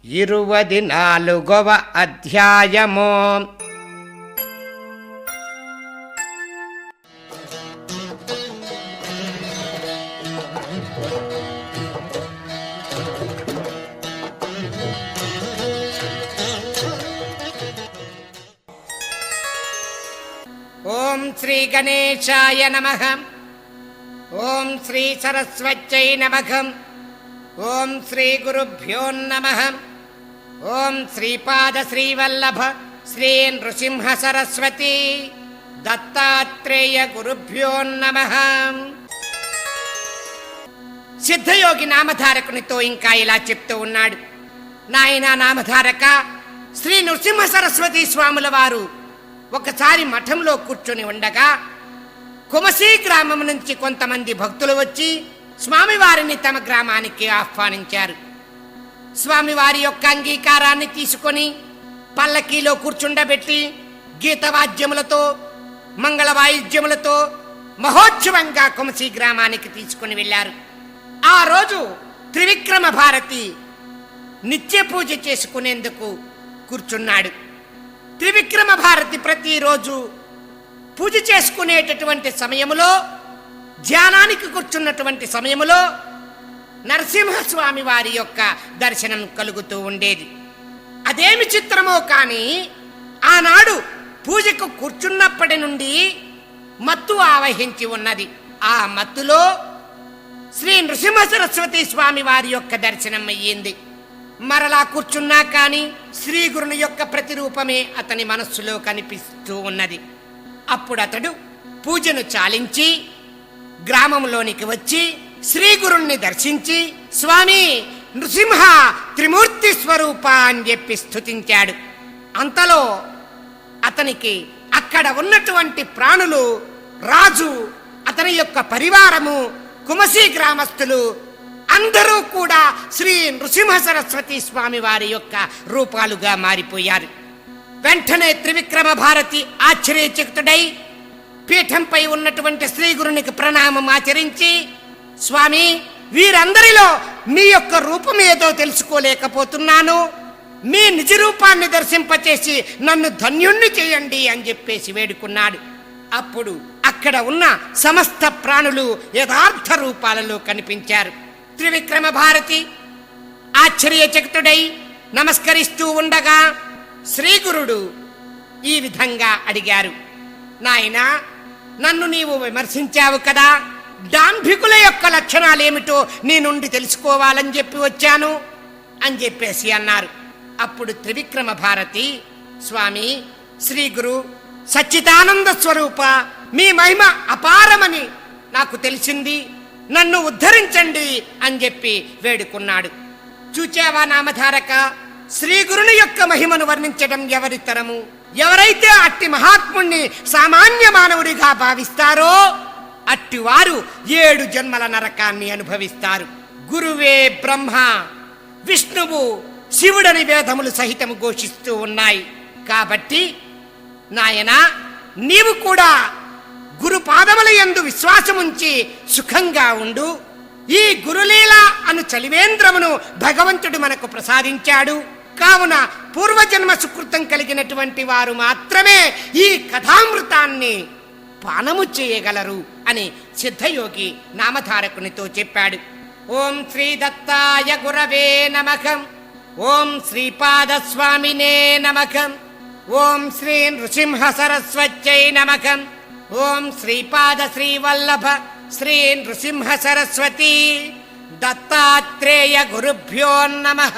24వ అధ్యాయము. ఓం శ్రీ గణేశాయ నమః. ఓం శ్రీ సరస్వత్యై నమః. ఓం శ్రీ గురుభ్యో నమః. ఓం శ్రీపాద శ్రీవల్లభ శ్రీ నృసింహ సరస్వతి దత్తాత్రేయ గురుభ్యో నమః. సిద్ధయోగి నామధారకునితో ఇంకా ఇలా చెప్తూ ఉన్నాడు. నాయనా నామధారక, శ్రీ నృసింహ సరస్వతి స్వాముల వారు ఒకసారి మఠంలో కూర్చొని ఉండగా కుమసీ గ్రామం నుంచి కొంతమంది భక్తులు వచ్చి స్వామివారిని తమ గ్రామానికి ఆహ్వానించారు. స్వామివారి యొక్క అంగీకారాన్ని తీసుకొని పల్లకీలో కూర్చుండబెట్టి గీతవాద్యములతో మంగళ వాయిద్యములతో మహోత్సవంగా కుమసీ గ్రామానికి తీసుకుని వెళ్ళారు. ఆ రోజు త్రివిక్రమ భారతి నిత్య పూజ చేసుకునేందుకు కూర్చున్నాడు. త్రివిక్రమ భారతి ప్రతిరోజు పూజ చేసుకునేటటువంటి సమయములో, ధ్యానానికి కూర్చున్నటువంటి సమయములో నరసింహస్వామి వారి యొక్క దర్శనం కలుగుతూ ఉండేది. అదేమి చిత్రమో కానీ ఆనాడు పూజకు కూర్చున్నప్పటి నుండి మత్తు ఆవహించి ఉన్నది. ఆ మత్తులో శ్రీ నృసింహ సరస్వతి స్వామి వారి యొక్క దర్శనం అయ్యింది. మరలా కూర్చున్నా కానీ శ్రీ గురుని యొక్క ప్రతిరూపమే అతని మనస్సులో కనిపిస్తూ ఉన్నది. అప్పుడు అతడు పూజను చాలించి గ్రామంలోనికి వచ్చి శ్రీ గురుణ్ణి దర్శించి స్వామి నృసింహ త్రిమూర్తి స్వరూప అని చెప్పి స్తుతించాడు. అంతలో అతనికి అక్కడ ఉన్నటువంటి ప్రాణులు, రాజు, అతని యొక్క పరివారము, కుమసీ గ్రామస్తులు అందరూ కూడా శ్రీ నృసింహ సరస్వతి స్వామి వారి యొక్క రూపాలుగా మారిపోయారు. వెంటనే త్రివిక్రమ భారతి ఆశ్చర్యచకితుడై పీఠంపై ఉన్నటువంటి శ్రీ గురునికి ప్రణామం ఆచరించి, స్వామి వీరందరిలో మీ యొక్క రూపం ఏదో తెలుసుకోలేకపోతున్నాను, మీ నిజ రూపాన్ని దర్శింపచేసి నన్ను ధన్యుణ్ణి చేయండి అని చెప్పేసి వేడుకున్నాడు. అప్పుడు అక్కడ ఉన్న సమస్త ప్రాణులు యథార్థ రూపాలలో కనిపించారు. త్రివిక్రమ భారతి ఆశ్చర్యచకితుడై నమస్కరిస్తూ ఉండగా శ్రీగురుడు ఈ విధంగా అడిగారు. నాయనా, నన్ను నీవు విమర్శించావు కదా, డాంభికుల యొక్క లక్షణాలేమిటో నీ నుండి తెలుసుకోవాలని చెప్పి వచ్చాను అని చెప్పేసి అన్నారు. అప్పుడు త్రివిక్రమ భారతి, స్వామి శ్రీగురు సచ్చిదానంద స్వరూప, మీ మహిమ అపారమని నాకు తెలిసింది, నన్ను ఉద్ధరించండి అని చెప్పి వేడుకున్నాడు. చూచావా నామధారక, శ్రీగురుని యొక్క మహిమను వర్ణించడం ఎవరి తరము? ఎవరైతే అట్టి మహాత్ముణ్ణి సామాన్య మానవుడిగా భావిస్తారో అట్టివారు 7 జన్మల నరకాన్ని అనుభవిస్తారు. గురువే బ్రహ్మ, విష్ణువు, శివుడని వేదములు సహితము ఘోషిస్తూ ఉన్నాయి. కాబట్టి నాయనా, నీవు కూడా గురు పాదముల యందు విశ్వాసముంచి సుఖంగా ఉండు. ఈ గురులీల అను చలివేంద్రమును భగవంతుడు మనకు ప్రసాదించాడు. కావున పూర్వజన్మ సుకృతం కలిగినటువంటి వారు మాత్రమే ఈ కథామృతాన్ని పానము చేయగలరు అని సిద్ధయోగి నామధారకునితో చెప్పాడు. ఓం శ్రీ దత్తాయ గురవే నమః. ఓం శ్రీపాద స్వామినే నమః. ఓం శ్రీ నృసింహ సరస్వత్యై నమః. ఓం శ్రీపాద శ్రీవల్లభ శ్రీ నృసింహ సరస్వతి దత్తాత్రేయ గురుభ్యో నమః.